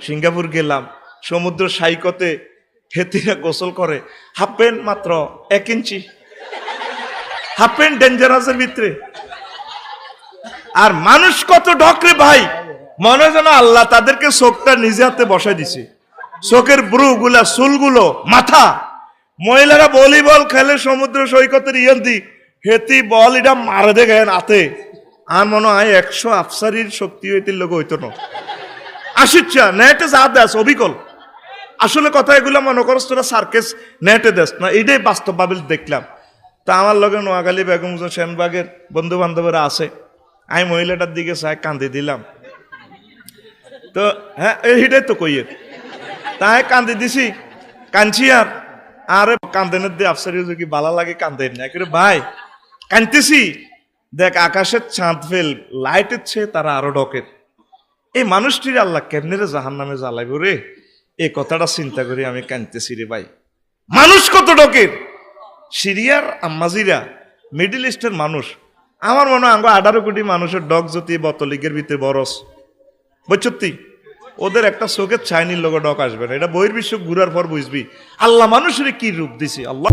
Singapore গেলাম, সমুদ্র সাইকতে হেতিরা গোসল করে, হাফ প্যান্ট মাত্র 1 ইঞ্চি, হাফ প্যান্ট ডেঞ্জারাসের ভিতরে। আর মানুষ কত ডকরে ভাই, মনে হয় যেন আল্লাহ তাদেরকে চোখটা নিজে হাতে বসাই দিছে। চোখের ব্রু গুলা, চুলগুলো, মাথা। মহিলারা ভলিবল খেলে সমুদ্র সৈকতের ইয়ান্দি, হেতি বল এটা মারে দে গেন হাতে। আর মনে হয় 100 আফসারির শক্তি হইতির লোক হইতো না। আসিচ্ছা নেটে যা দেশ অবিকল। আসলে কথা এগুলো মনে করস তোরা সার্কেস নেটে দেশ না, এটাই বাস্তব ভাবে দেখলাম। তা আমার লগে নোয়াখালী বেগম সেনবাগের বন্ধু বান্ধবরা আছে, আমি মহিলাটার দিকে চাই কান্দি দিলাম। তো হ্যাঁ এইটাই তো কইয়ে, তাই কান্দি দিছি, কাঁদছি। আর আরে কান্দেনের দিয়ে আফসারি কি বালা লাগে, কান্দেন না করে ভাই কাঁদতেছি। দেখ আকাশের চাঁদ ফেল লাইটের চেয়ে তারা আরো ডকের। এই মানুষটির আল্লাহ কেমনে রে জাহান নামে জ্বালাইব রে, এই কথাটা চিন্তা করি আমি কাঁদতেছি রে ভাই। মানুষ কত ডকের, সিরিয়ার আম্মাজিরা, মিডিল ইস্টের মানুষ। আমার মনে হয় 18 কোটি মানুষের ডগ যদি বতলিগের ভিতরে বরস বৈচত্তি, ওদের একটা চোখের ছাইনির লোক ডক আসবে না। এটা বহির্বিশ্ব ঘুরার পর বুঝবি আল্লাহ মানুষের কি রূপ দিছে। আল্লাহ